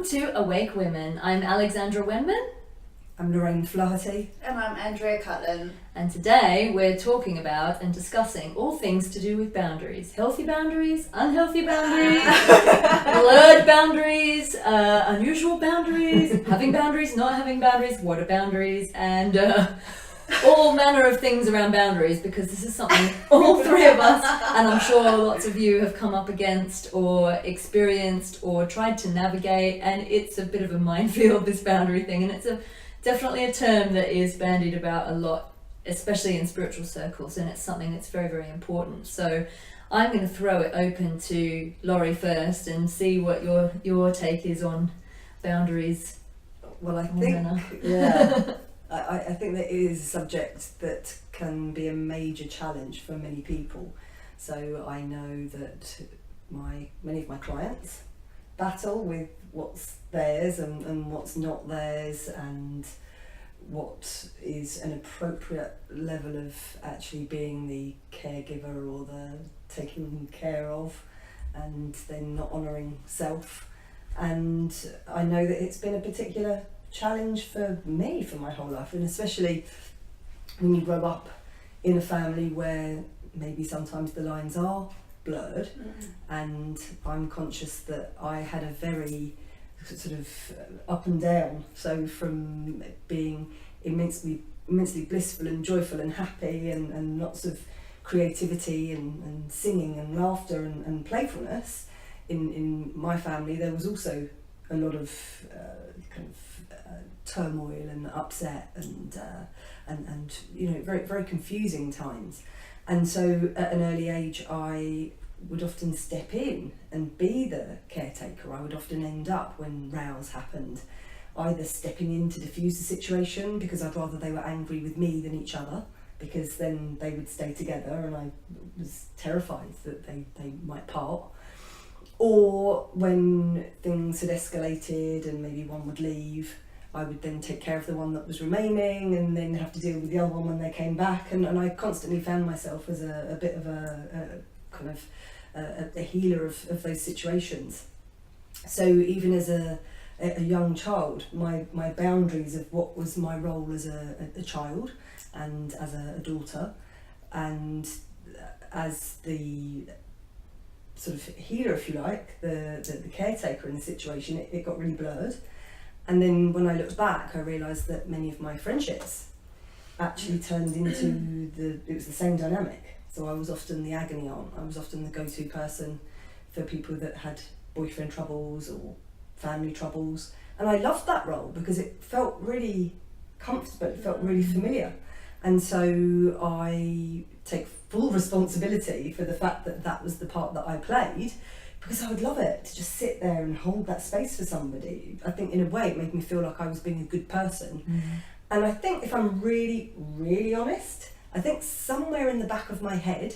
Welcome to Awake Women. I'm Alexandra WENMAN. I'm LORRAINE FLAHERTY. And I'm ANDREA CUTLAN. And today we're talking about and discussing all things to do with boundaries. Healthy boundaries, unhealthy boundaries, blurred boundaries, unusual boundaries, having boundaries, not having boundaries, what are boundaries, and all manner of things around boundaries, because this is something all three of us, and I'm sure lots of you, have come up against or experienced or tried to navigate, and it's a bit of a minefield, this boundary thing, and it's definitely a term that is bandied about a lot, especially in spiritual circles, and it's something that's very, very important. So I'm going to throw it open to Laurie first and see what your take is on boundaries. Well, I think, I think that it is a subject that can be a major challenge for many people. So I know that many of my clients battle with what's theirs and what's not theirs, and what is an appropriate level of actually being the caregiver or the taking care of, and then not honouring self. And I know that it's been a particular challenge for me for my whole life, and especially when you grow up in a family where maybe sometimes the lines are blurred. And I'm conscious that I had a very sort of up and down, so from being immensely blissful and joyful and happy and lots of creativity and singing and laughter and playfulness in my family, there was also a lot of turmoil and upset and you know, very, very confusing times. And so at an early age I would often step in and be the caretaker. I would often end up, when rows happened, either stepping in to diffuse the situation, because I'd rather they were angry with me than each other, because then they would stay together and I was terrified that they might part. Or when things had escalated and maybe one would leave, I would then take care of the one that was remaining and then have to deal with the other one when they came back. And I constantly found myself as a bit of a kind of a healer of those situations. So even as a young child, my boundaries of what was my role as a child and as a daughter and as the sort of healer, if you like, the caretaker in the situation, it got really blurred. And then when I looked back, I realised that many of my friendships actually turned into it was the same dynamic. So I was often the agony aunt. I was often the go-to person for people that had boyfriend troubles or family troubles. And I loved that role because it felt really comfortable, it felt really familiar. And so I take full responsibility for the fact that that was the part that I played, because I would love it to just sit there and hold that space for somebody. I think in a way it made me feel like I was being a good person. And I think if I'm really, really honest, I think somewhere in the back of my head,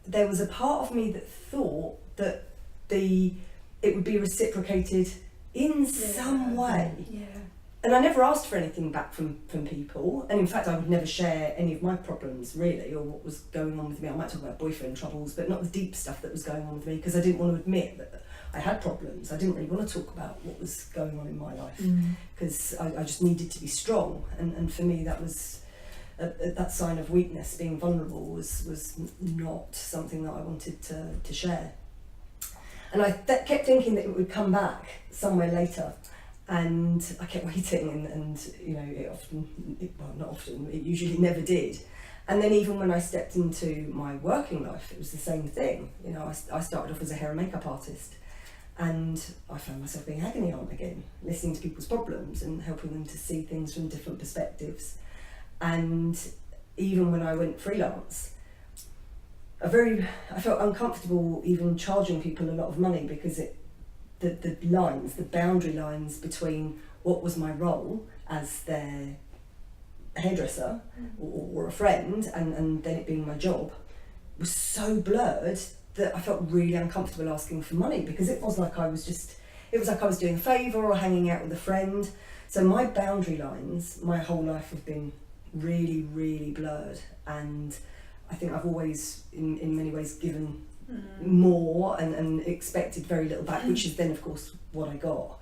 there was a part of me that thought that it would be reciprocated in some way. And I never asked for anything back from people, and in fact I would never share any of my problems really, or what was going on with me. I might talk about boyfriend troubles, but not the deep stuff that was going on with me, because I didn't want to admit that I had problems. I didn't really want to talk about what was going on in my life, because I just needed to be strong, and for me that was that sign of weakness. Being vulnerable was not something that I wanted to share. And I kept thinking that it would come back somewhere later. And I kept waiting, and you know, not often, it usually never did. And then even when I stepped into my working life, it was the same thing. You know, I started off as a hair and makeup artist, and I found myself being agony aunt again, listening to people's problems and helping them to see things from different perspectives. And even when I went freelance, I felt uncomfortable even charging people a lot of money, because the boundary lines between what was my role as their hairdresser or a friend and then it being my job was so blurred that I felt really uncomfortable asking for money, because it was like I was doing a favour or hanging out with a friend. So my boundary lines, my whole life, have been really, really blurred, and I think I've always in many ways given more and expected very little back, which is then of course what I got.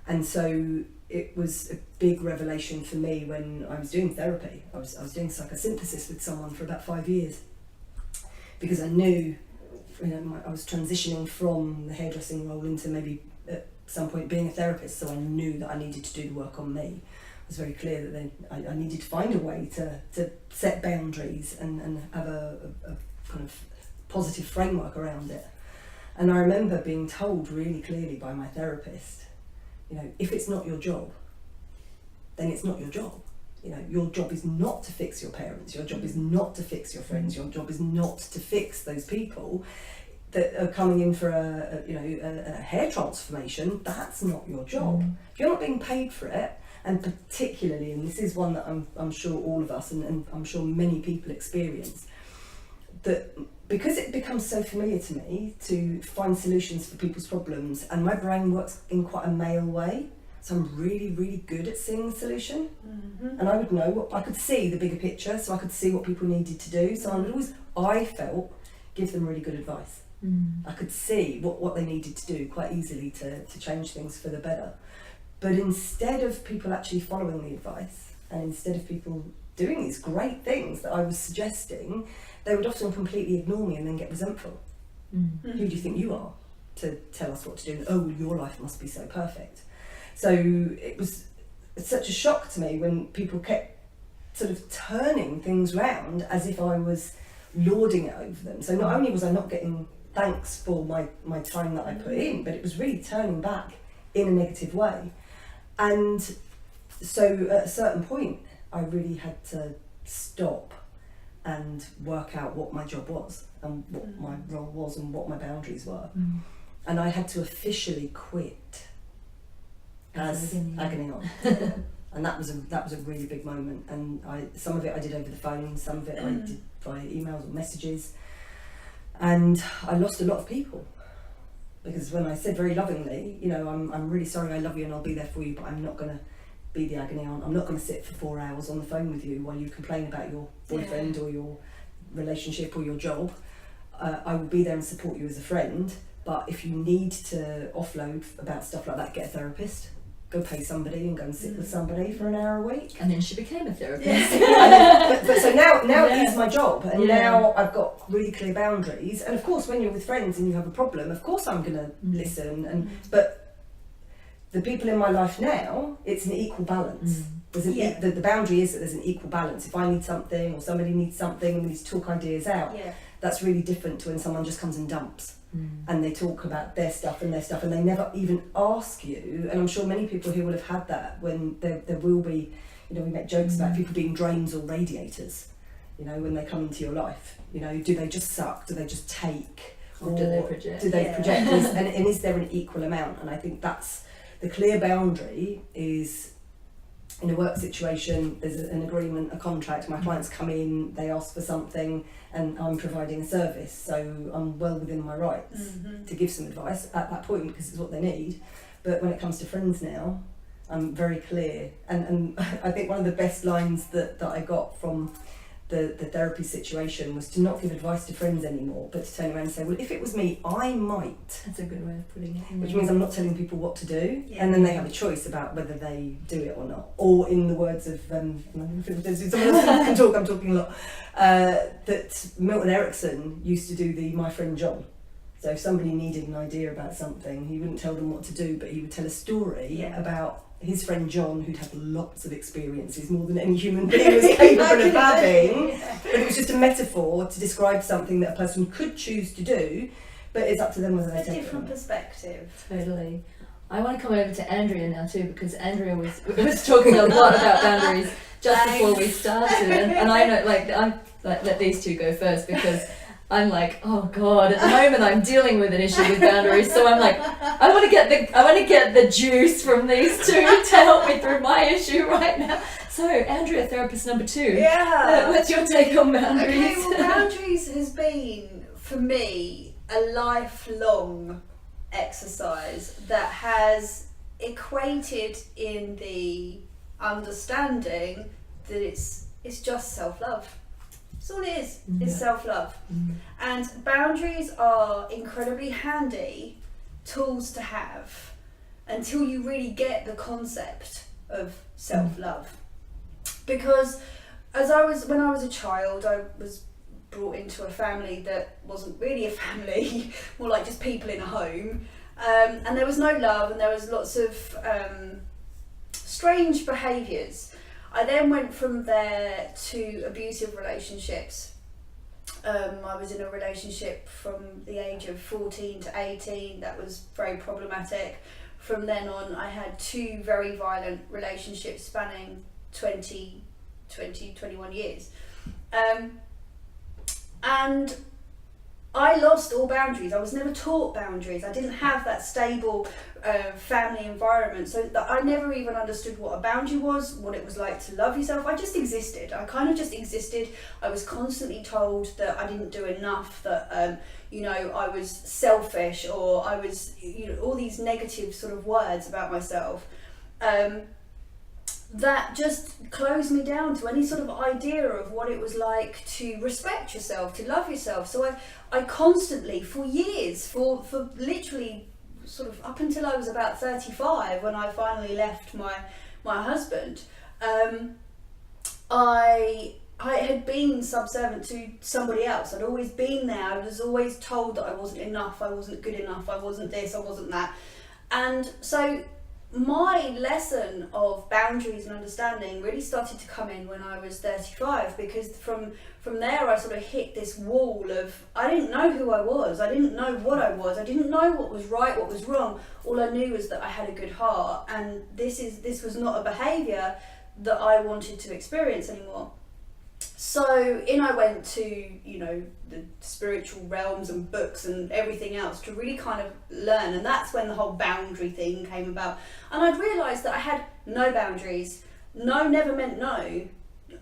And so it was a big revelation for me when I was doing therapy. I was doing psychosynthesis with someone for about 5 years, because I knew, I was transitioning from the hairdressing role into maybe at some point being a therapist, so I knew that I needed to do the work on me. It was very clear that then I needed to find a way to set boundaries and have a kind of positive framework around it. And I remember being told really clearly by my therapist, if it's not your job, then it's not your job. Your job is not to fix your parents, your job is not to fix your friends, your job is not to fix those people that are coming in for a hair transformation. That's not your job. If you're not being paid for it, and particularly, and this is one that I'm sure all of us and I'm sure many people experience, that because it becomes so familiar to me to find solutions for people's problems, and my brain works in quite a male way, so I'm really, really good at seeing the solution. And I would know, I could see the bigger picture, so I could see what people needed to do. So I would always, I felt, give them really good advice. I could see what they needed to do quite easily to change things for the better. But instead of people actually following the advice, and instead of people doing these great things that I was suggesting, they would often completely ignore me and then get resentful. Who do you think you are to tell us what to do? Oh, your life must be so perfect. So it was such a shock to me when people kept sort of turning things round as if I was lording it over them. So not only was I not getting thanks for my time that I put in, but it was really turning back in a negative way. And so at a certain point, I really had to stop and work out what my job was and what my role was and what my boundaries were. And I had to officially quit as agony on. And that was a really big moment. And some of it I did over the phone, some of it I did via emails or messages. And I lost a lot of people. Because when I said very lovingly, I'm really sorry, I love you and I'll be there for you, but I'm not going to be the agony aunt. I'm not going to sit for 4 hours on the phone with you while you complain about your boyfriend or your relationship or your job. I will be there and support you as a friend, but if you need to offload about stuff like that, get a therapist. Go pay somebody and go and sit with somebody for an hour a week. And then she became a therapist. But so now it is my job, and now I've got really clear boundaries. And of course, when you're with friends and you have a problem, of course I'm going to listen. But the people in my life now, it's an equal balance. There's the boundary is that there's an equal balance. If I need something or somebody needs something and we need to talk ideas out, that's really different to when someone just comes and dumps. And they talk about their stuff and they never even ask you. And I'm sure many people here will have had that when there will be, we make jokes about people being drains or radiators, when they come into your life. Do they just suck? Do they just take? Or do they project? Do they project? And is there an equal amount? And I think that's the clear boundary is, in a work situation, there's an agreement, a contract, my clients come in, they ask for something, and I'm providing a service, so I'm well within my rights to give some advice at that point because it's what they need. But when it comes to friends now, I'm very clear, and I think one of the best lines that I got from the therapy situation was to not give advice to friends anymore, but to turn around and say, well, if it was me, I might. That's a good way of putting it. Which means I'm not telling people what to do, and then they have a choice about whether they do it or not. Or in the words of, someone else can talk, I'm talking a lot, that Milton Erickson used to do the My Friend John. So if somebody needed an idea about something, he wouldn't tell them what to do, but he would tell a story about his friend John, who'd had lots of experiences, more than any human being was capable of having. But it was just a metaphor to describe something that a person could choose to do, but it's up to them whether they take it. A different perspective. Totally. I want to come over to Andrea now too, because Andrea was talking a lot about boundaries just before we started, and I know, I'm let these two go first because I'm like, oh God, at the moment I'm dealing with an issue with boundaries, so I'm like, I want to get the juice from these two to help me through my issue right now. So, Andrea, therapist number 2. Yeah. What's your take on boundaries? Okay, well, boundaries has been, for me, a lifelong exercise that has equated in the understanding that it's just self-love. That's all it is. Mm. It's self-love. And boundaries are incredibly handy tools to have until you really get the concept of self-love. Because when I was a child, I was brought into a family that wasn't really a family, more like just people in a home. And there was no love, and there was lots of strange behaviours. I then went from there to abusive relationships. I was in a relationship from the age of 14 to 18 that was very problematic. From then on, I had 2 very violent relationships spanning 21 years. And I lost all boundaries. I was never taught boundaries. I didn't have that stable family environment, so that I never even understood what a boundary was, what it was like to love yourself. I just existed. I kind of just existed. I was constantly told that I didn't do enough, that I was selfish, or I was, all these negative sort of words about myself. That just closed me down to any sort of idea of what it was like to respect yourself, to love yourself. So I constantly, for years, for literally sort of up until I was about 35, when I finally left my husband, I had been subservient to somebody else. I'd always been there. I was always told that I wasn't enough, I wasn't good enough, I wasn't this, I wasn't that. And so my lesson of boundaries and understanding really started to come in when I was 35, because from there I sort of hit this wall of, I didn't know who I was, I didn't know what I was, I didn't know what was right, what was wrong. All I knew was that I had a good heart, and this was not a behaviour that I wanted to experience anymore. So in I went to, the spiritual realms and books and everything else to really kind of learn, and that's when the whole boundary thing came about. And I'd realised that I had no boundaries. No never meant no.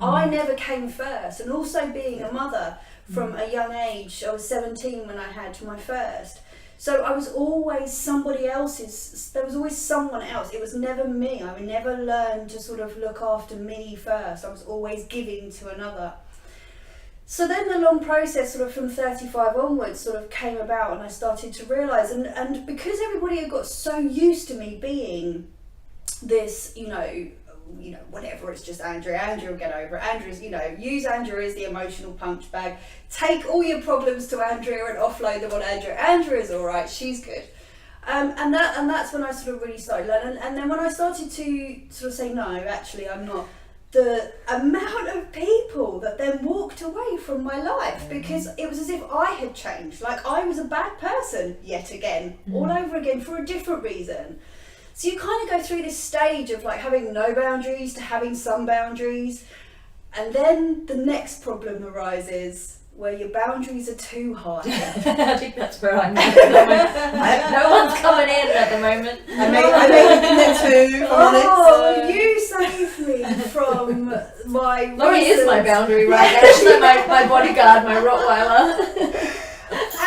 I never came first. And also being a mother from a young age, I was 17 when I had my first. So I was always somebody else's, there was always someone else. It was never me. I would never learn to sort of look after me first. I was always giving to another. So then the long process sort of from 35 onwards sort of came about, and I started to realise, and because everybody had got so used to me being this, whatever, it's just Andrea will get over it. Andrea's, use Andrea as the emotional punch bag. Take all your problems to Andrea and offload them on Andrea. Andrea's all right, she's good. And that's when I sort of really started learning. And then when I started to sort of say, no, actually I'm not, the amount of people that then walked away from my life, because it was as if I had changed. Like I was a bad person yet again, all over again, for a different reason. So you kind of go through this stage of like having no boundaries to having some boundaries, and then the next problem arises where your boundaries are too high. I think that's where I'm at the moment. No one's coming in at the moment. I made it in there too, if I'm honest. You saved me from my Laurie is my boundary right now. She's like my bodyguard, my Rottweiler.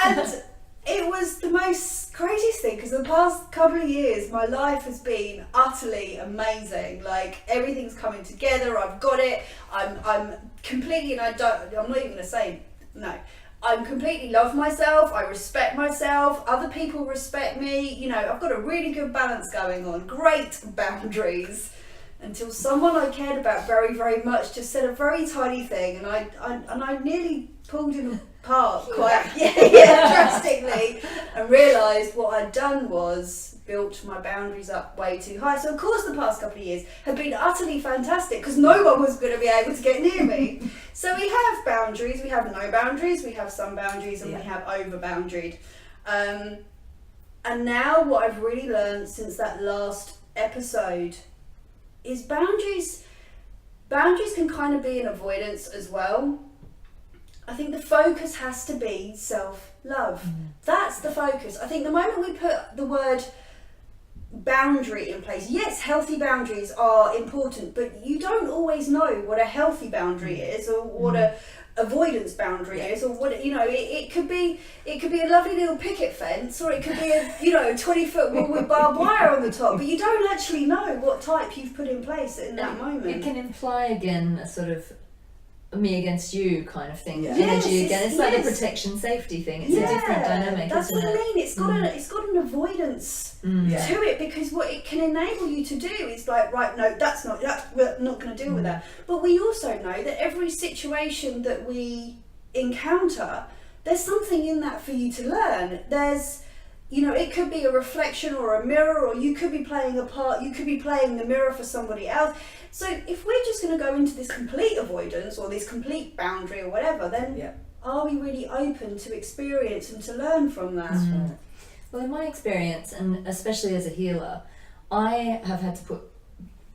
And it was the most craziest thing, because the past couple of years my life has been utterly amazing. Like everything's coming together, I've got it, I'm completely, and I'm not even gonna say no, I'm completely love myself, I respect myself, other people respect me, I've got a really good balance going on, great boundaries, until someone I cared about very, very much just said a very tiny thing, and I nearly pulled him apart quite drastically, and realised what I'd done was built my boundaries up way too high. So of course the past couple of years have been utterly fantastic, because no one was going to be able to get near me. So we have boundaries, we have no boundaries, we have some boundaries, and we have over boundaried. And now what I've really learned since that last episode is boundaries can kind of be an avoidance as well. I think the focus has to be self-love. That's the focus. I think the moment we put the word boundary in place, yes, healthy boundaries are important, but you don't always know what a healthy boundary is, or what a avoidance boundary is, or what it could be a lovely little picket fence, or it could be a 20-foot wall with barbed wire on the top, but you don't actually know what type you've put in place in that moment. It can imply again a sort of me against you kind of thing, Yeah. energy Yes, again. It's like the yes. protection safety thing. It's a different dynamic, That's isn't what it? I mean. It's got an avoidance Yeah. to it, because what it can enable you to do is like, right, no, we're not going to deal with that. But we also know that every situation that we encounter, there's something in that for you to learn. There's, you know, it could be a reflection or a mirror, or you could be playing a part, you could be playing the mirror for somebody else. So if we're just going to go into this complete avoidance or this complete boundary or whatever, then are we really open to experience and to learn from that? Well, in my experience, and especially as a healer, I have had to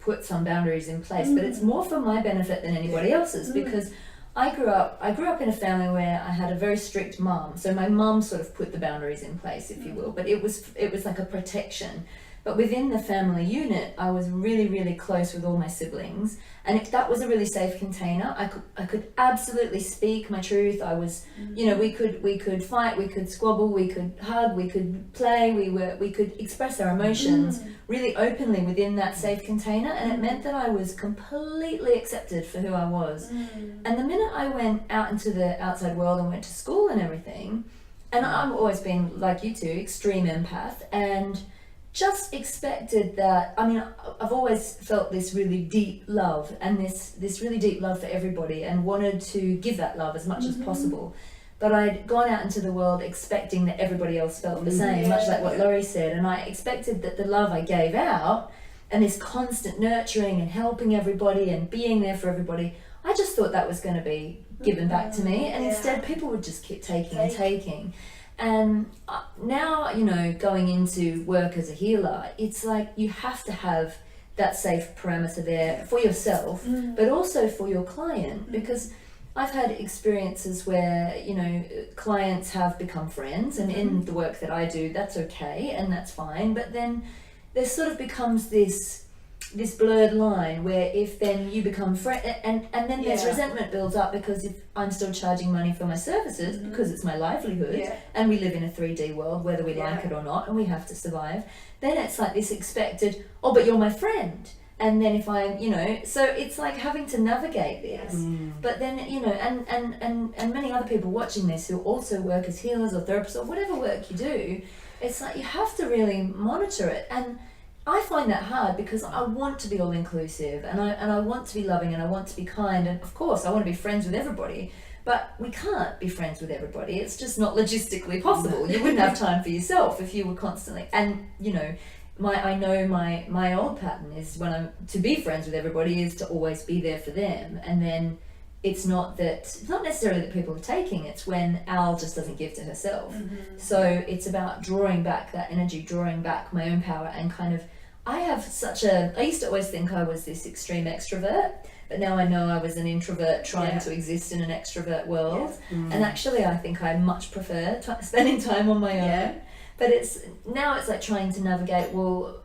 put some boundaries in place, but it's more for my benefit than anybody else's, because I grew up in a family where I had a very strict mum. So my mum sort of put the boundaries in place, if you will, but it was like a protection. But within the family unit, I was really, really close with all my siblings, and that was a really safe container. I could absolutely speak my truth. I was, you know, we could fight, we could squabble, we could hug, we could play, we could express our emotions really openly within that safe container, and it meant that I was completely accepted for who I was. And the minute I went out into the outside world and went to school and everything, and I've always been, like you two, extreme empath, and just expected that, I mean, I've always felt this really deep love, and this really deep love for everybody, and wanted to give that love as much as possible. But I'd gone out into the world expecting that everybody else felt the same, much like what Laurie said, and I expected that the love I gave out, and this constant nurturing and helping everybody and being there for everybody, I just thought that was going to be given back to me, and instead people would just keep taking and taking. And now, you know, going into work as a healer, it's like you have to have that safe parameter there for yourself, but also for your client, because I've had experiences where, you know, clients have become friends, and in the work that I do, that's okay and that's fine, but then there sort of becomes this blurred line where if then you become friend, and then there's resentment builds up, because if I'm still charging money for my services because it's my livelihood, and we live in a 3D world whether we like it or not, and we have to survive, then it's like this expected, oh, but you're my friend. And then if I'm, you know, so it's like having to navigate this. But then, you know, and many other people watching this who also work as healers or therapists or whatever work you do, it's like you have to really monitor it. And I find that hard, because I want to be all inclusive, and I want to be loving, and I want to be kind, and of course I want to be friends with everybody, but we can't be friends with everybody. It's just not logistically possible. You wouldn't have time for yourself if you were constantly, and you know, my old pattern is when I'm to be friends with everybody is to always be there for them, and then it's not necessarily that people are taking, it's when Al just doesn't give to herself. So it's about drawing back that energy, drawing back my own power, and kind of, I used to always think I was this extreme extrovert, but now I know I was an introvert trying to exist in an extrovert world. And actually I think I much prefer spending time on my own. But it's like trying to navigate, well,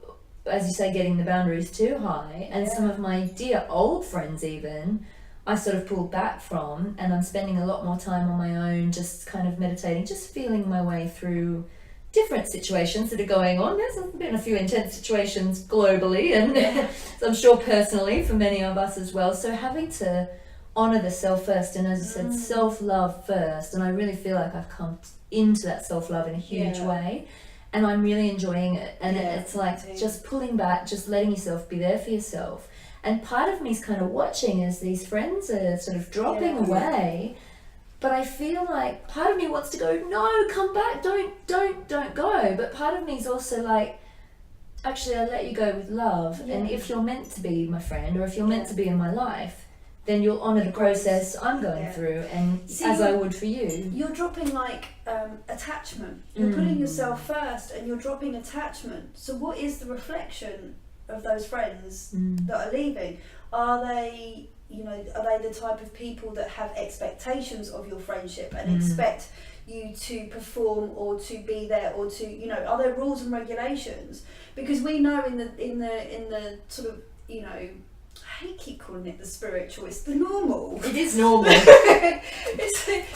as you say, getting the boundaries too high, and some of my dear old friends even, I sort of pulled back from, and I'm spending a lot more time on my own, just kind of meditating, just feeling my way through different situations that are going on. There's been a few intense situations globally, and I'm sure personally for many of us as well. So having to honour the self first, and as I said, self-love first, and I really feel like I've come into that self-love in a huge way, and I'm really enjoying it. And it's like just pulling back, just letting yourself be there for yourself. And part of me is kind of watching as these friends are sort of dropping away, but I feel like part of me wants to go, no, come back, don't go. But part of me is also like, actually, I'll let you go with love. And if you're meant to be my friend, or if you're meant to be in my life, then you'll honour the process I'm going through, and as I would for you. You're dropping like attachment. You're putting yourself first, and you're dropping attachment. So what is the reflection of those friends that are leaving? Are they the type of people that have expectations of your friendship and expect you to perform or to be there, or to, you know, are there rules and regulations? Because we know in the sort of, you know, I keep calling it the spiritual, it's the normal. It is normal. It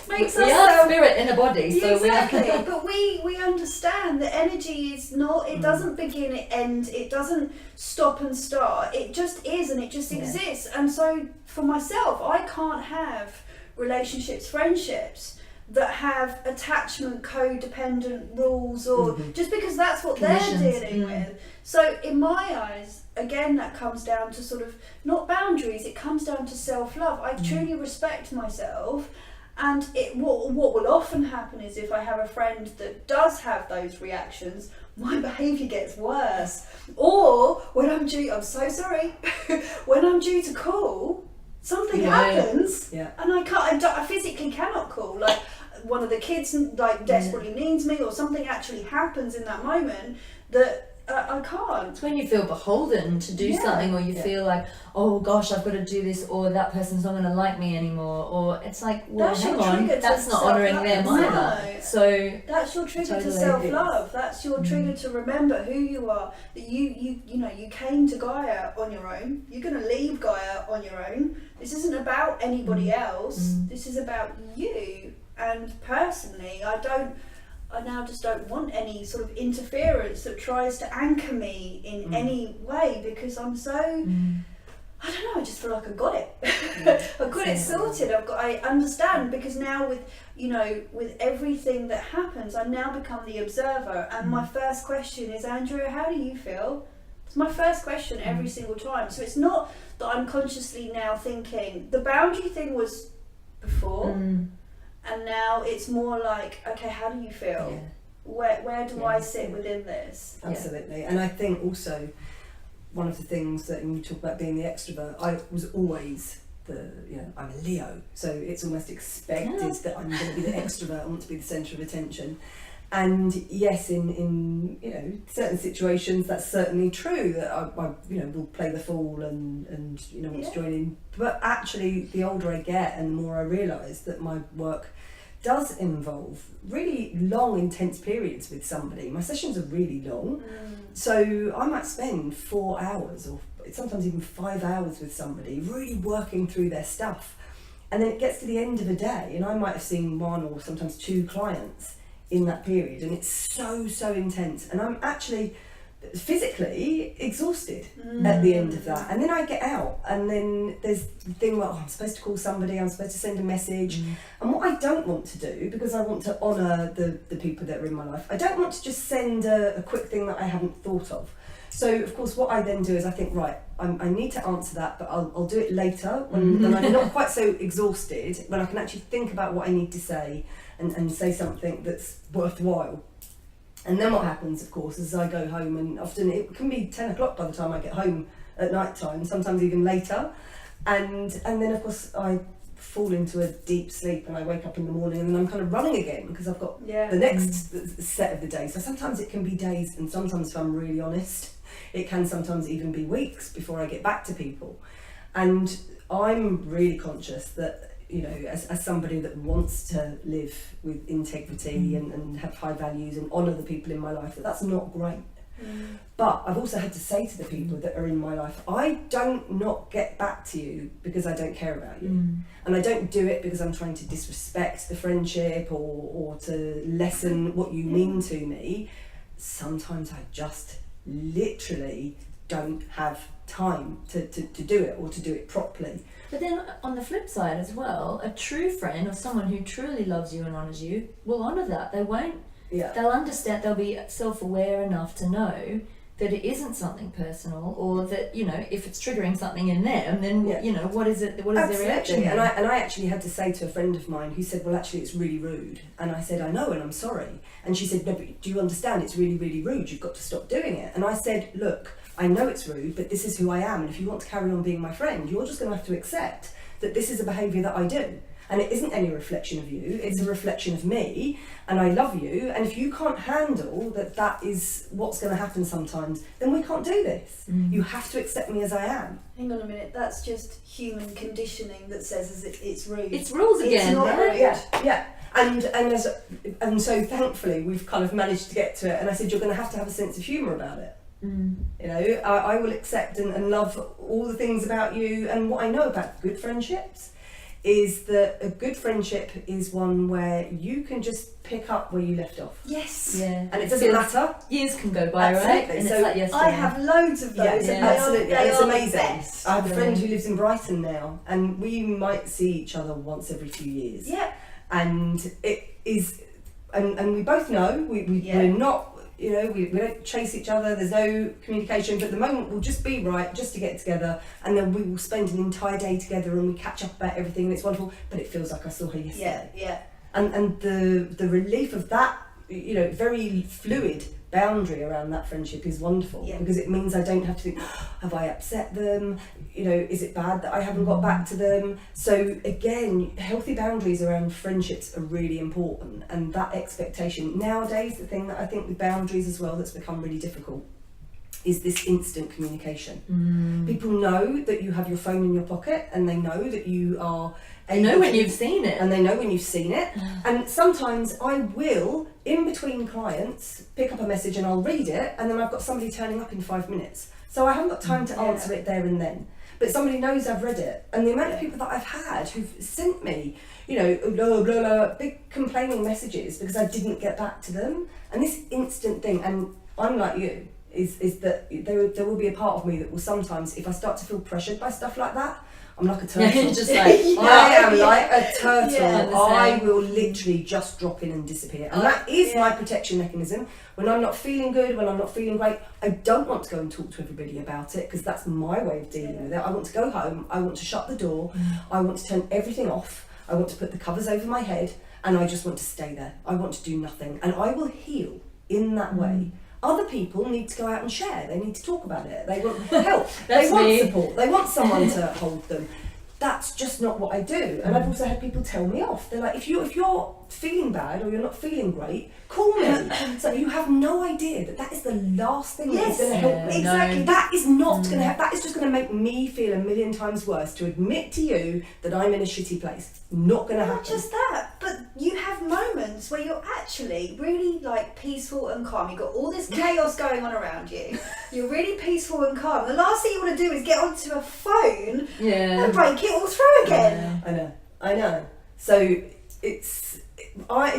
makes us sound spirit in a body, so exactly. But we understand that energy is not. It doesn't begin, it ends. It doesn't stop and start. It just is, and it just exists. And so, for myself, I can't have relationships, friendships that have attachment, codependent rules, or just because that's what they're dealing with. So, in my eyes, again, that comes down to sort of not boundaries. It comes down to self-love. I truly respect myself. And what will often happen is if I have a friend that does have those reactions, my behaviour gets worse. Or when I'm due, I'm so sorry, when I'm due to call, something happens, and I physically cannot call. Like one of the kids like desperately needs me, or something actually happens in that moment that I can't. It's when you feel beholden to do something, or you feel like, oh gosh, I've got to do this, or that person's not going to like me anymore, or it's like, well, hang on, that's not honouring them either. So that's your trigger to self-love. That's your trigger to remember who you are. That you came to Gaia on your own. You're going to leave Gaia on your own. This isn't about anybody else. This is about you. And personally, I now just don't want any sort of interference that tries to anchor me in any way, because I'm so, I don't know, I just feel like I've got it. I've got it sorted. I understand, because now with everything that happens, I now become the observer, and my first question is, Andrea, how do you feel? It's my first question every single time. So it's not that I'm consciously now thinking, the boundary thing was before, and now it's more like, okay, how do you feel? Where do I sit within this? Absolutely. And I think also one of the things that, when you talk about being the extrovert, I was always I'm a Leo, so it's almost expected that I'm going to be the extrovert. I want to be the centre of attention. And yes, in certain situations that's certainly true, that I will play the fool and want to join in. But actually, the older I get and the more I realise that my work does involve really long, intense periods with somebody. My sessions are really long, so I might spend 4 hours or sometimes even 5 hours with somebody, really working through their stuff. And then it gets to the end of a day, and I might have seen 1 or sometimes 2 clients in that period, and it's so intense, and I'm actually physically exhausted at the end of that. And then I get out, and then there's the thing where I'm supposed to call somebody, I'm supposed to send a message, and what I don't want to do, because I want to honour the people that are in my life, I don't want to just send a quick thing that I haven't thought of. So of course what I then do is I think, right, I need to answer that, but I'll do it later when I'm not quite so exhausted, when I can actually think about what I need to say and say something that's worthwhile. And then what happens, of course, is I go home, and often it can be 10 o'clock by the time I get home at night time, sometimes even later. And then of course I fall into a deep sleep, and I wake up in the morning and I'm kind of running again, because I've got the next set of the day. So sometimes it can be days, and sometimes, if I'm really honest, it can sometimes even be weeks before I get back to people. And I'm really conscious that, as somebody that wants to live with integrity and have high values and honour the people in my life, that's not great. But I've also had to say to the people that are in my life, I don't not get back to you because I don't care about you. And I don't do it because I'm trying to disrespect the friendship or to lessen what you mean to me. Sometimes I just literally don't have time to do it, or to do it properly. But then on the flip side as well, a true friend or someone who truly loves you and honours you will honour that. They won't. They'll understand. They'll be self-aware enough to know that it isn't something personal, or that if it's triggering something in them, then what is it? What is their reaction? And I actually had to say to a friend of mine who said, well, actually it's really rude. And I said, I know, and I'm sorry. And she said, no, but do you understand? It's really, really rude. You've got to stop doing it. And I said, look, I know it's rude, but this is who I am, and if you want to carry on being my friend, you're just going to have to accept that this is a behaviour that I do. And it isn't any reflection of you, it's a reflection of me, and I love you, and if you can't handle that is what's going to happen sometimes, then we can't do this. You have to accept me as I am. Hang on a minute, that's just human conditioning that says it's rude. It's rules again. It's not rude. Yeah. And so thankfully we've kind of managed to get to it, and I said, you're going to have a sense of humour about it. I will accept and love all the things about you, and what I know about good friendships is that a good friendship is one where you can just pick up where you left off. Yes. Yeah. And it doesn't matter. Years can go by, right? Absolutely. And So it's like yesterday. I have loads of those. Yeah, and they absolutely. Are, And they it's are amazing. The best. I have a friend who lives in Brighton now, and we might see each other once every 2 years. Yeah. And it is, and we both know we're not, you know, we don't chase each other, there's no communication, but the moment will just be right just to get together, and then we will spend an entire day together and we catch up about everything, and it's wonderful, but it feels like I saw her yesterday. Yeah. And the relief of that, you know, very fluid boundary around that friendship is wonderful, because it means I don't have to think, have I upset them? You know, is it bad that I haven't got back to them? So again, healthy boundaries around friendships are really important, and that expectation. Nowadays, the thing that I think with boundaries as well that's become really difficult is this instant communication. People know that you have your phone in your pocket, and they know that you are They know when you've seen it. And they know when you've seen it. And sometimes I will, in between clients, pick up a message and I'll read it, and then I've got somebody turning up in 5 minutes. So I haven't got time to answer it there and then. But somebody knows I've read it. And the amount of people that I've had who've sent me, you know, blah, blah, blah, big complaining messages because I didn't get back to them. And this instant thing, and I'm like you, is that there will be a part of me that will sometimes, if I start to feel pressured by stuff like that, I'm like a turtle. You're just like, I am like a turtle. Yeah, I will literally just drop in and disappear. And that is my protection mechanism. When I'm not feeling good, when I'm not feeling great, I don't want to go and talk to everybody about it, because that's my way of dealing with it. I want to go home, I want to shut the door, I want to turn everything off, I want to put the covers over my head, and I just want to stay there. I want to do nothing. And I will heal in that way. Other people need to go out and share. They need to talk about it. They want help. They want support. They want someone to hold them. That's just not what I do. And I've also had people tell me off. They're like, if you're feeling bad or you're not feeling great, call me. So you have no idea that is the last thing that is going to help me. Exactly. No. That is not going to help. That is just going to make me feel a million times worse to admit to you that I'm in a shitty place. Not going to happen. Not just that, but you have moments where you're actually really like peaceful and calm. You've got all this chaos going on around you. You're really peaceful and calm. The last thing you want to do is get onto a phone and break it all through again. I know. So it's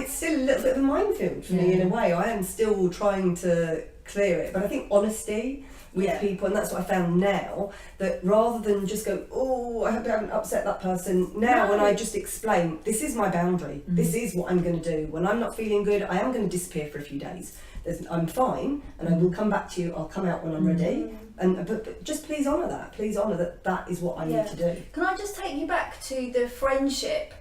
still a little bit of a minefield for me in a way. I am still trying to clear it, but I think honesty with people, and that's what I found now, that rather than just go, oh, I hope I haven't upset that person, now when I just explain, this is my boundary, this is what I'm going to do. When I'm not feeling good, I am going to disappear for a few days. I'm fine, and I will come back to you, I'll come out when I'm ready. But just please honour that. Please honour that that is what I need to do. Can I just take you back to the friendship?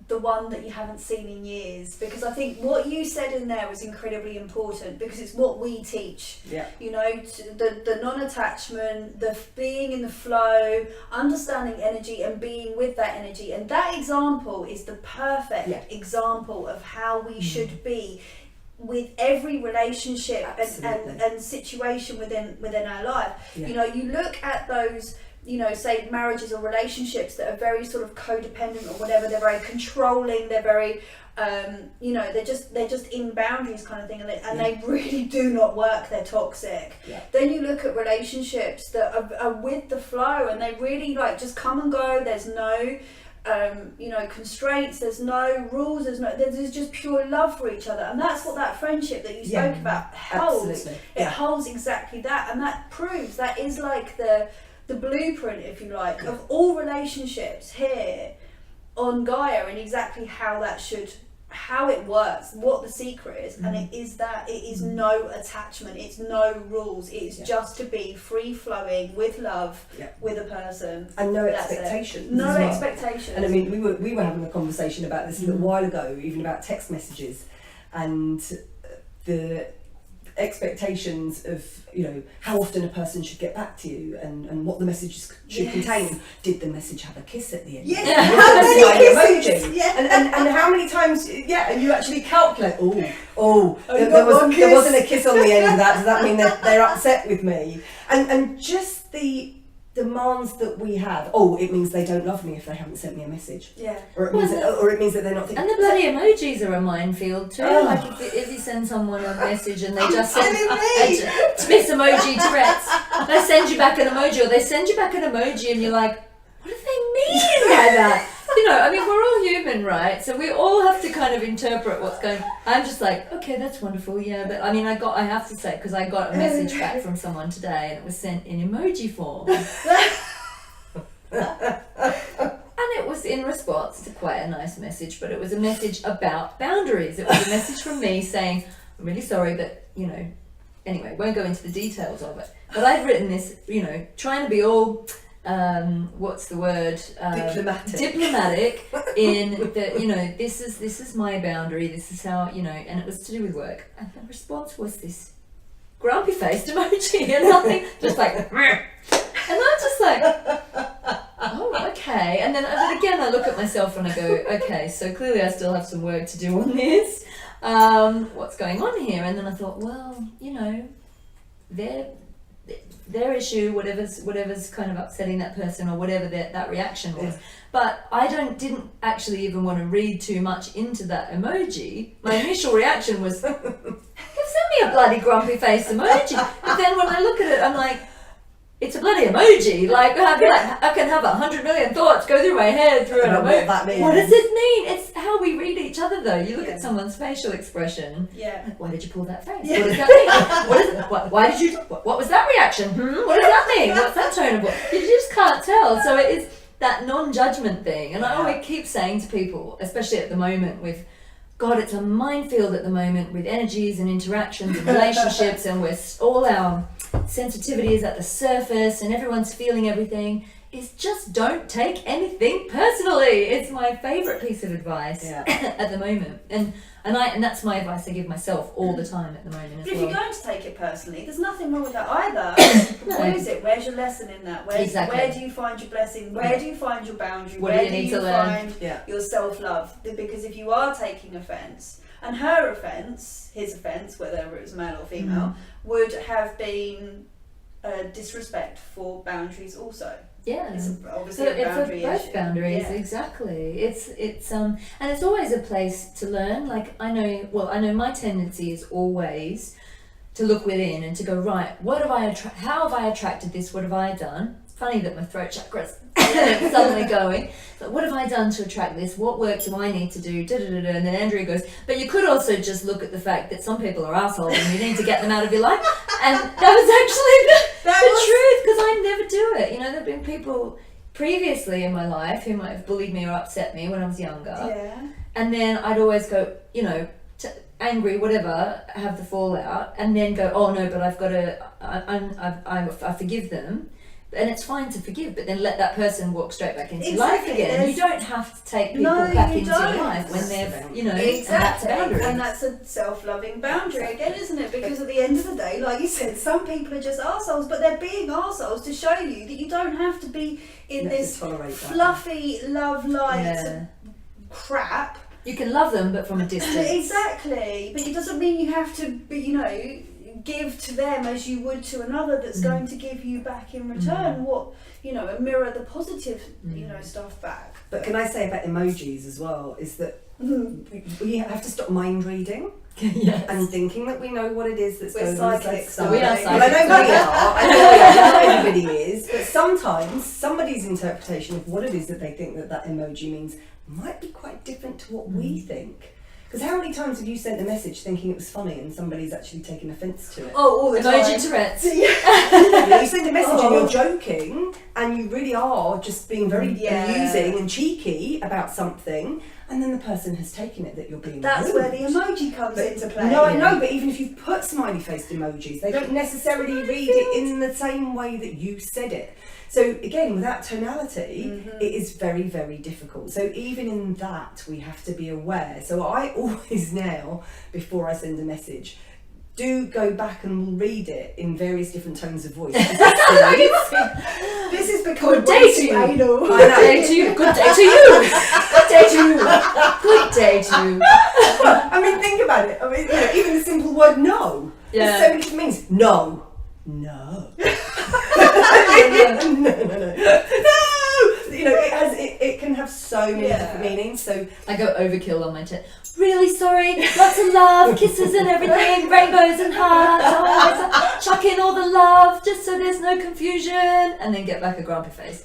The one that you haven't seen in years, because I think what you said in there was incredibly important, because it's what we teach. You know, the non-attachment, the being in the flow, understanding energy and being with that energy. And that example is the perfect example of how we should be with every relationship and situation within our life. You know, you look at those, you know, say marriages or relationships that are very sort of codependent or whatever, they're very controlling, they're very you know, they're just in boundaries kind of thing, and they really do not work, they're toxic. Then you look at relationships that are with the flow, and they really like just come and go. There's no you know, constraints, there's no rules, there's just pure love for each other, and that's what that friendship that you spoke about holds. It holds exactly that, and that proves that is like the blueprint, if you like, of all relationships here on Gaia, and exactly how it works, what the secret is. And it is that it is no attachment, it's no rules, it's just to be free flowing with love with a person, and no expectations. No expectations. And I mean, we were having a conversation about this a little while ago, even about text messages and the expectations of, you know, how often a person should get back to you, and what the messages should contain. Did the message have a kiss at the end? How many kisses? And how many times? And you actually calculate. There wasn't a kiss on the end of that. Does that mean that they're upset with me? And just the demands that we have. It means they don't love me if they haven't sent me a message. Or it means that they're not thinking. And the bloody emojis are a minefield too. Like if you send someone a message and they just send miss emoji Tourette's, they send you back an emoji, or they send you back an emoji and you're like, what do they mean by that? You know, I mean, we're all human, right? So we all have to kind of interpret what's going on. I'm just like, okay, that's wonderful, yeah. But I mean, I have to say, because I got a message back from someone today and it was sent in emoji form. And it was in response to quite a nice message, but it was a message about boundaries. It was a message from me saying, I'm really sorry, but, you know, anyway, won't go into the details of it. But I'd written this, you know, trying to be all... what's the word? Diplomatic in that, you know, this is my boundary, this is how, you know, and it was to do with work. And the response was this grumpy faced emoji and nothing, just like, and I'm just like, oh, okay. And then but again, I look at myself and I go, okay, so clearly I still have some work to do on this. What's going on here? And then I thought, well, you know, their issue, whatever's kind of upsetting that person or whatever that reaction was. Yeah. But I didn't actually even want to read too much into that emoji. My initial reaction was, send me a bloody grumpy face emoji. But then when I look at it, I'm like, it's a bloody emoji. Like I can have 100 million thoughts go through my head through an emoji. What does it mean? It's how we read each other, though. You look at someone's facial expression. Yeah. Like, why did you pull that face? Yeah. What does that mean? Why did you? What was that reaction? What does that mean? What's that tone of voice? You just can't tell. So it is that non-judgment thing, and I always keep saying to people, especially at the moment with. God, it's a minefield at the moment with energies and interactions and relationships, and all our sensitivity is at the surface and everyone's feeling everything. Is just don't take anything personally. It's my favourite piece of advice at the moment, and that's my advice I give myself all the time at the moment as well. If you're going to take it personally, there's nothing wrong with that either. No. What is it? Where's your lesson in that? Where do you find your blessing? Where do you find your boundary? Where do you find your self-love? Because if you are taking offence, and her offence, his offence, whether it was male or female, would have been disrespect for boundaries also. Yeah, it's obviously a boundary for both issue. Boundaries, exactly. It's and it's always a place to learn. Like I know my tendency is always to look within and to go, right, what have I how have I attracted this? What have I done? It's funny that my throat chakra's suddenly going. But what have I done to attract this? What work do I need to do? And then Andrea goes, but you could also just look at the fact that some people are assholes and you need to get them out of your life. And that was actually the truth, because I never do it. You know, there have been people previously in my life who might have bullied me or upset me when I was younger. Yeah. And then I'd always go, you know, angry, whatever, have the fallout, and then go, oh no, but I've got to, I forgive them. And it's fine to forgive, but then let that person walk straight back into life again. You don't have to take people back into your life when they're, you know, and that's a boundary. And that's a self-loving boundary again, isn't it? Because at the end of the day, like you said, some people are just arseholes, but they're being arseholes to show you that you don't have to be in this fluffy love light crap. You can love them, but from a distance. Exactly, but it doesn't mean you have to be, you know, give to them as you would to another that's going to give you back in return what, you know, and mirror the positive, you know, stuff back. But can I say about emojis as well, is that we have to stop mind reading and thinking that we know what it is that's going on. So we are psychics. Well, I know we are, not everybody is, but sometimes somebody's interpretation of what it is that they think that emoji means might be quite different to what we think. Because how many times have you sent a message thinking it was funny and somebody's actually taken offence to it? Oh, all the time. Emoji Tourette's. You send a message and you're joking and you really are just being very amusing and cheeky about something, and then the person has taken it that you're being That's rude. where the emoji comes into play. No, I know, but even if you put smiley-faced emojis, they don't necessarily read it in the same way that you said it. So again, without tonality, it is very, very difficult. So even in that, we have to be aware. So I always now, before I send a message, do go back and read it in various different tones of voice. This is because good day to you. Anal. Good day to you. Good day to you. Good day to you. Good day to you. I mean, think about it. I mean, you know, even the simple word no. There's so many different meanings. No. No. No. You it can have so many different meanings. So I go overkill on my chat. Really sorry, lots of love, kisses and everything, rainbows and hearts. Oh, chuck in all the love, just so there's no confusion, and then get back a grumpy face.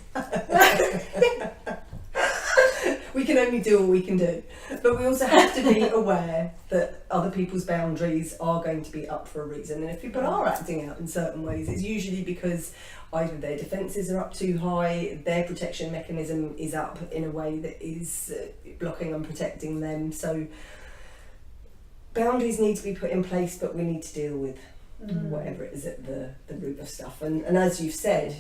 we can only do what we can do, but we also have to be aware that other people's boundaries are going to be up for a reason, and if people are acting out in certain ways, it's usually because either their defences are up too high, their protection mechanism is up in a way that is blocking and protecting them. So boundaries need to be put in place, but we need to deal with whatever it is at the root of stuff. And as you've said,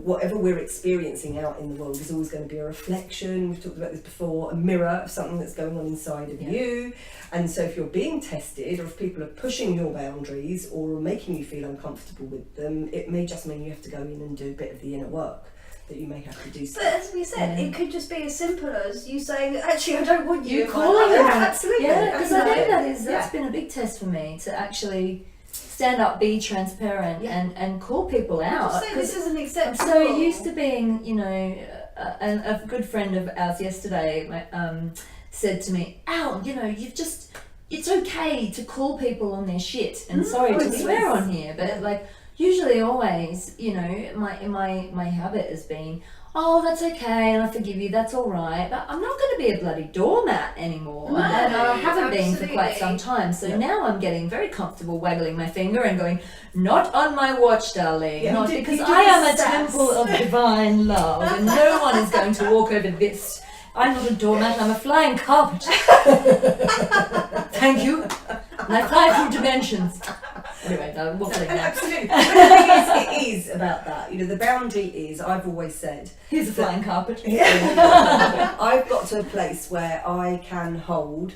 whatever we're experiencing out in the world is always going to be a reflection. We've talked about this before, a mirror of something that's going on inside of you. And so if you're being tested, or if people are pushing your boundaries or making you feel uncomfortable with them, it may just mean you have to go in and do a bit of the inner work that you may have to do. But as we said, it could just be as simple as you saying, actually, I don't want you. You calling them. Absolutely. Yeah, because I think that's been a big test for me, to actually stand up, be transparent, and call people out. Just say this isn't acceptable. I'm so used to being, a good friend of ours yesterday said to me, Al, it's okay to call people on their shit, and sorry to swear on here, but usually always, my habit has been, oh, that's okay, and I forgive you, that's all right, but I'm not going to be a bloody doormat anymore. No, and I haven't been for absolutely. quite some time, so now I'm getting very comfortable waggling my finger and going, not on my watch, darling, not because I am a temple of divine love, and no one is going to walk over this. I'm not a doormat, I'm a flying carpet. Thank you. And I fly through dimensions. Anyway, no, I'm waffling now. Absolutely. But the thing is, it is about that. The boundary is, I've always said, Here's a flying carpet. I've got to a place where I can hold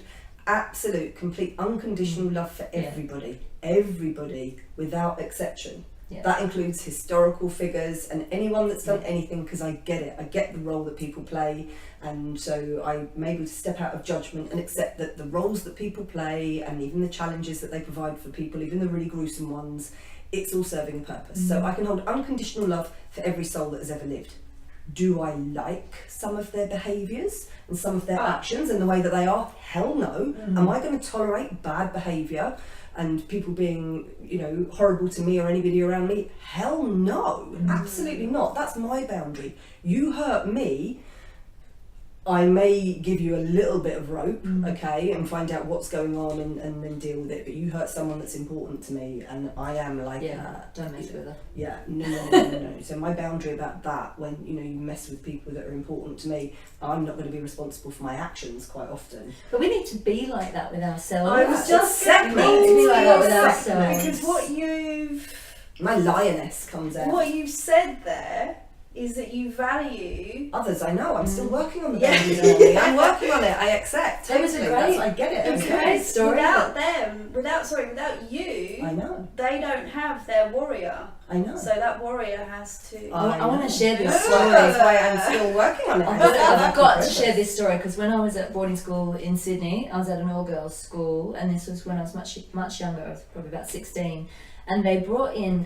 absolute, complete, unconditional love for everybody. Everybody, without exception. Yeah. That includes historical figures and anyone that's done anything, because I get it. I get the role that people play, and so I'm able to step out of judgment and accept that the roles that people play, and even the challenges that they provide for people, even the really gruesome ones, it's all serving a purpose. So I can hold unconditional love for every soul that has ever lived. Do I like some of their behaviours and some of their actions and the way that they are? Hell no. Am I going to tolerate bad behaviour and people being, horrible to me or anybody around me? Hell no. Absolutely not. That's my boundary. You hurt me, I may give you a little bit of rope, okay, and find out what's going on and then deal with it. But you hurt someone that's important to me, and I am like, don't mess with her. Yeah, no. So my boundary about that, when you mess with people that are important to me, I'm not going to be responsible for my actions quite often. But we need to be like that with ourselves. I was just Exactly. We need to be like that with Exactly. ourselves. Because My lioness comes out. what you've said there is that you value. Others, I know. I'm still working on the Yeah. boundaries. Emily. I'm working on it. I accept. It was a totally. great- I get it. it was a Okay. great story. Without them, without you, I know. they don't have their warrior. I know. So that warrior has to. I want to share this That's story. why I'm still working on it. I've got to share this story because when I was at boarding school in Sydney, I was at an all-girls school, and this was when I was much younger. I was probably about 16, and they brought in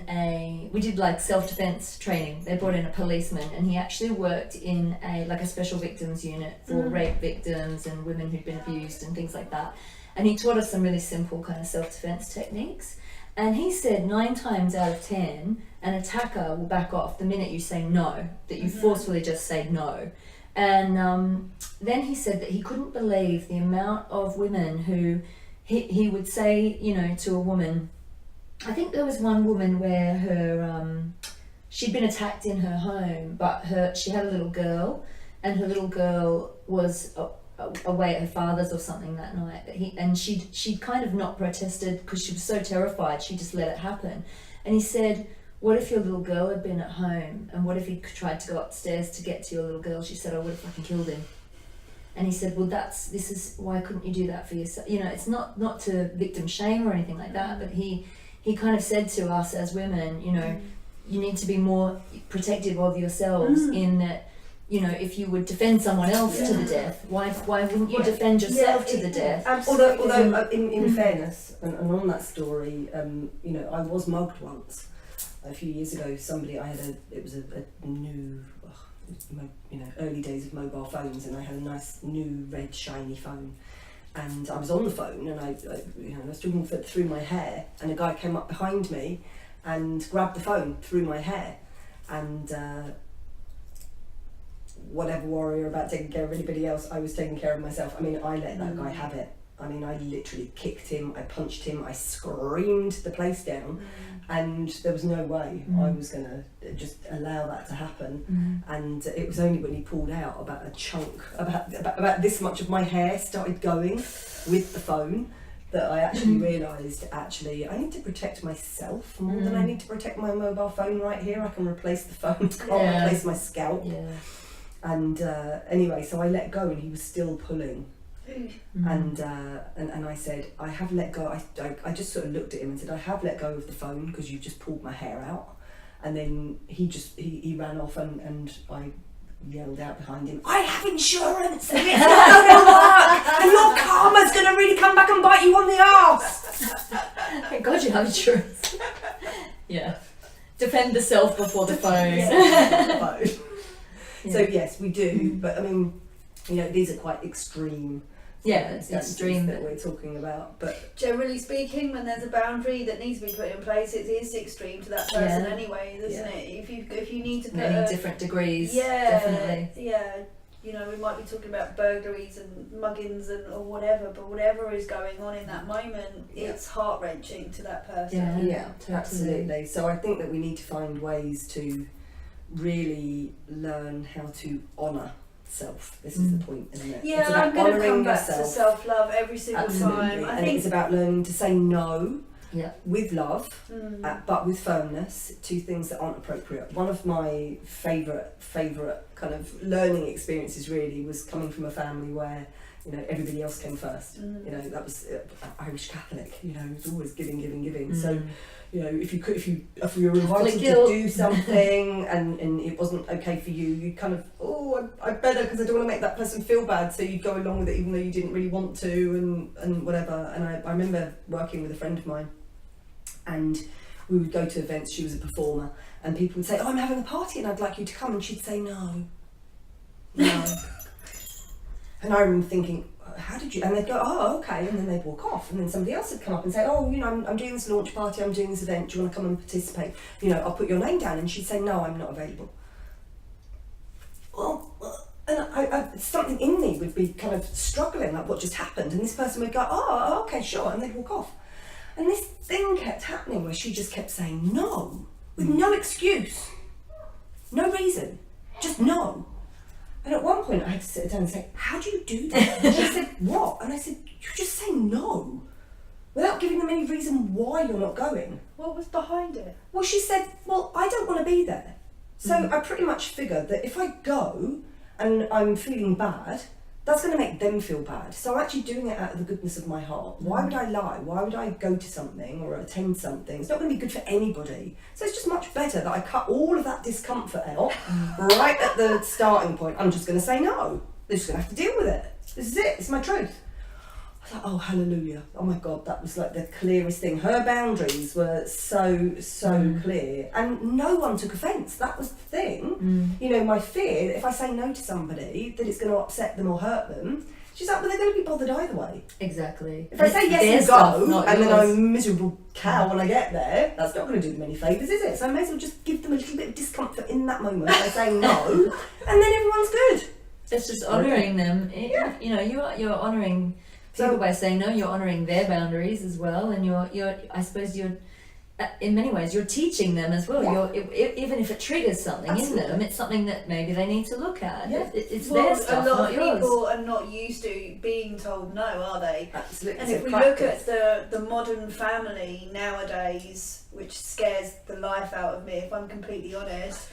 we did like self-defense training. They brought in a policeman, and he actually worked in a special victims unit for rape victims and women who'd been abused and things like that. And he taught us some really simple kind of self-defense techniques. And he said 9 times out of 10, an attacker will back off the minute you say no, that you forcefully just say no. And then he said that he couldn't believe the amount of women who he would say, to a woman, I think there was one woman where she'd been attacked in her home, but she had a little girl, and her little girl was away at her father's or something that night, but she'd kind of not protested because she was so terrified. She just let it happen. And he said, what if your little girl had been at home, and what if he tried to go upstairs to get to your little girl? She said, I would have fucking killed him. And he said, well, this is why couldn't you do that for yourself? It's not to victim shame or anything like that, but he kind of said to us as women, you need to be more protective of yourselves in that, if you would defend someone else to the death, why wouldn't you defend yourself to the death? Although in fairness, and on that story, I was mugged once. A few years ago, it was a new early days of mobile phones, and I had a nice new red shiny phone. And I was on the phone, and I was talking through my hair, and a guy came up behind me and grabbed the phone through my hair. And whatever warrior about taking care of anybody else, I was taking care of myself. I mean, I let that guy have it. I mean, I literally kicked him, I punched him, I screamed the place down, and there was no way I was going to just allow that to happen. And it was only when he pulled out about a chunk, about this much of my hair started going with the phone, that I actually realised, I need to protect myself more than I need to protect my mobile phone right here. I can replace the phone, can't replace my scalp. Yeah. And anyway, so I let go, and he was still pulling. And I said, I have let go. I just sort of looked at him and said, I have let go of the phone because you've just pulled my hair out. And then he ran off, and I yelled out behind him, I have insurance, and it's not going to work, and your karma's going to really come back and bite you on the arse. Thank God you have insurance. Yeah. Defend the self before the phone. Yeah. So yes, we do, but I mean, these are quite extreme. It's extreme that we're talking about, but generally speaking, when there's a boundary that needs to be put in place, it is extreme to that person anyway, isn't it? If you need to put many different degrees, definitely. Yeah, we might be talking about burglaries and muggings or whatever, but whatever is going on in that moment, it's heart wrenching to that person. Yeah, absolutely. So I think that we need to find ways to really learn how to honour self. This is the point, isn't it? Yeah, it's about I'm going to come back yourself. to self-love every single time. I think it's about learning to say no with love, but with firmness, to things that aren't appropriate. One of my favourite kind of learning experiences really was coming from a family where everybody else came first. That was Irish Catholic. It was always giving. So if you were invited to do something and it wasn't okay for you, you kind of, I better, because I don't want to make that person feel bad, so you'd go along with it even though you didn't really want to, and whatever. And I remember working with a friend of mine, and we would go to events. She was a performer, and people would say, I'm having a party and I'd like you to come, and she'd say no. And I remember thinking, how did you? And they'd go, oh, okay, and then they'd walk off, and then somebody else would come up and say, I'm doing this launch party, I'm doing this event, do you want to come and participate? I'll put your name down, and she'd say, no, I'm not available. And something in me would be kind of struggling, like what just happened, and this person would go, oh, okay, sure, and they'd walk off. And this thing kept happening where she just kept saying no, with no excuse, no reason, just no. And at one point I had to sit down and say, how do you do that? And she said, what? And I said, you just say no, without giving them any reason why you're not going. What was behind it? Well, she said, well, I don't want to be there. So I pretty much figured that if I go and I'm feeling bad, that's going to make them feel bad. So I'm actually doing it out of the goodness of my heart. Why would I lie? Why would I go to something or attend something? It's not going to be good for anybody. So it's just much better that I cut all of that discomfort out right at the starting point. I'm just going to say no. They're just going to have to deal with it. This is it. It's my truth. I was like, oh, hallelujah. Oh my God, that was like the clearest thing. Her boundaries were so clear, and no one took offence. That was the thing. My fear that if I say no to somebody, that it's going to upset them or hurt them. She's like, well, they're going to be bothered either way. Exactly. If I say yes and go, and then I'm a miserable cow when I get there, that's not going to do them any favours, is it? So I may as well just give them a little bit of discomfort in that moment by saying no, and then everyone's good. It's just honouring them. You're honouring people by saying no. You're honouring their boundaries as well, and you're I suppose you're in many ways you're teaching them as well. Even if it triggers something in them, it's something that maybe they need to look at. It's their stuff, a lot not of yours. people are not used to being told no, are they? Absolutely. And if we look at the modern family nowadays, which scares the life out of me, if I'm completely honest,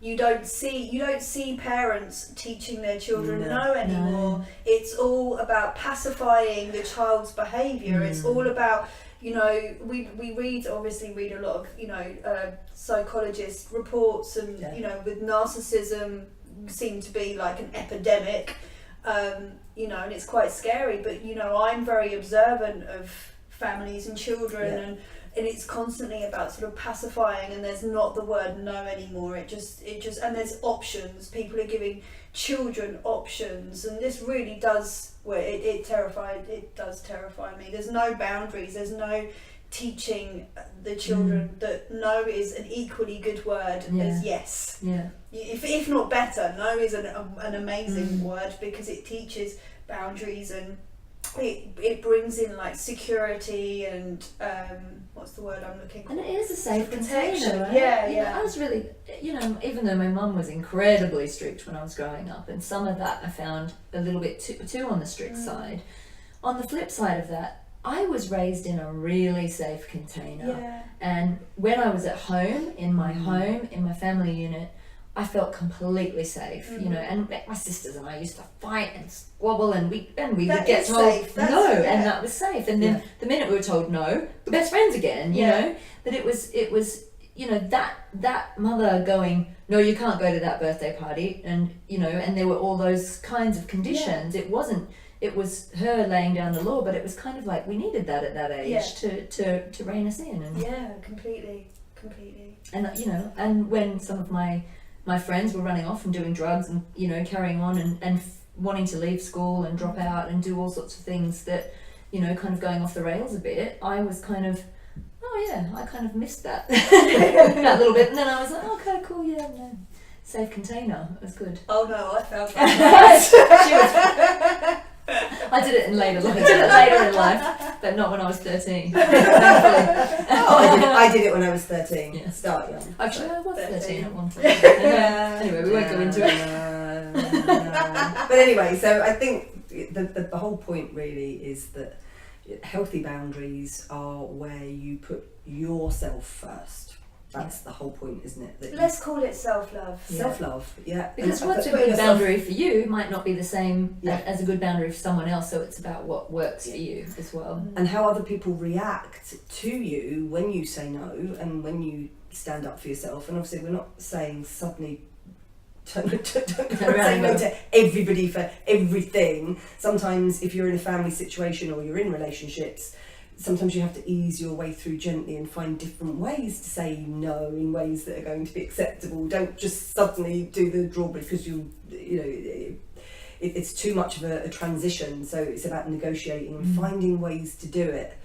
you don't see parents teaching their children no anymore. No. It's all about pacifying the child's behaviour. It's all about, we read a lot of psychologist reports, and with narcissism seem to be like an epidemic, and it's quite scary. But I'm very observant of families and children, and it's constantly about sort of pacifying, and there's not the word no anymore. It just and there's options. People are giving children options, and this really does, well, it does terrify me. There's no boundaries, there's no teaching the children that no is an equally good word as yes. Yeah. If not better, no is an amazing word, because it teaches boundaries, and it brings in like security and what's the word I'm looking for? And it is a safe protection. container, right? Yeah. I was really, even though my mum was incredibly strict when I was growing up, and some of that I found a little bit too on the strict side. On the flip side of that, I was raised in a really safe container. Yeah. And when I was at home, in my family unit, I felt completely safe, and my sisters and I used to fight and squabble, and we would get told no, and that was safe. And then the minute we were told no, we're best friends again, you know. But it was that mother going, no, you can't go to that birthday party, and and there were all those kinds of conditions. It was her laying down the law, but it was kind of like we needed that at that age to rein us in. And completely. And and when some of my friends were running off and doing drugs and carrying on and wanting to leave school and drop out and do all sorts of things that kind of going off the rails a bit, I was kind of, I kind of missed that that little bit, and then I was like, okay, cool, safe container, it was good. Oh no, I found that. I did it later in life, but not when I was 13. I did it when I was 13. Yeah. Start young. Actually, I was 13 at one point. Anyway, we won't go into it. But anyway, so I think the whole point really is that healthy boundaries are where you put yourself first. That's the whole point, isn't it? That let's call it self-love. Self-love, Because what's a good boundary for you might not be the same as a good boundary for someone else, so it's about what works for you as well. And how other people react to you when you say no and when you stand up for yourself. And obviously we're not saying suddenly don't say no to everybody for everything. Sometimes if you're in a family situation or you're in relationships, sometimes you have to ease your way through gently and find different ways to say no in ways that are going to be acceptable. Don't just suddenly do the drawbridge because it's too much of a transition. So it's about negotiating and finding ways to do it.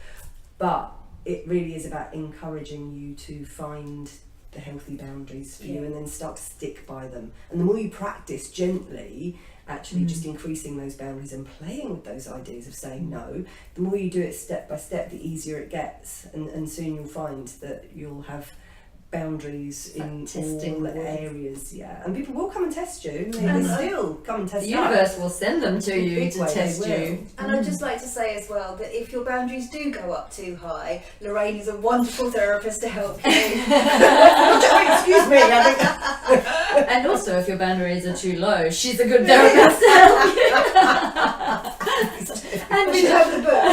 But it really is about encouraging you to find the healthy boundaries for you and then start to stick by them. And the more you practice gently, actually just increasing those boundaries and playing with those ideas of saying no, the more you do it step by step, the easier it gets, and soon you'll find that you'll have boundaries in all areas, and people will come and test you. They still come and test the universe will send them to you to test you. And I'd just like to say as well that if your boundaries do go up too high, Lorraine is a wonderful therapist to help you. Excuse me. And also, if your boundaries are too low, she's a good therapist to help you. And we have the book.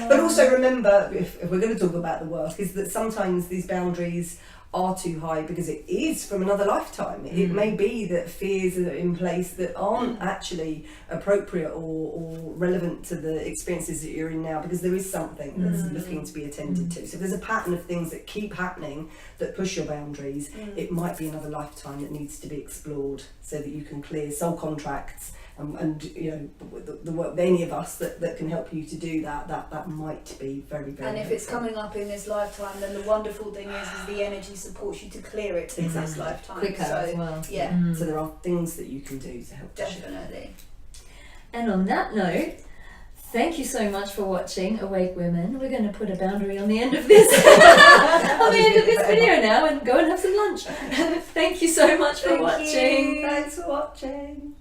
But also remember, if we're going to talk about the work, is that sometimes these boundaries are too high because it is from another lifetime. It may be that fears are in place that aren't actually appropriate or relevant to the experiences that you're in now, because there is something that's looking to be attended to. So if there's a pattern of things that keep happening that push your boundaries, it might be another lifetime that needs to be explored so that you can clear soul contracts. And the work, any of us that can help you to do that might be very, very And if it's coming up in this lifetime, then the wonderful thing is the energy supports you to clear it in this lifetime. Quicker as well. Yeah. So there are things that you can do to help. Definitely. And on that note, thank you so much for watching Awake Women. We're going to put a boundary on the end of this video now and go and have some lunch. Thank you so much for watching. Thanks for watching.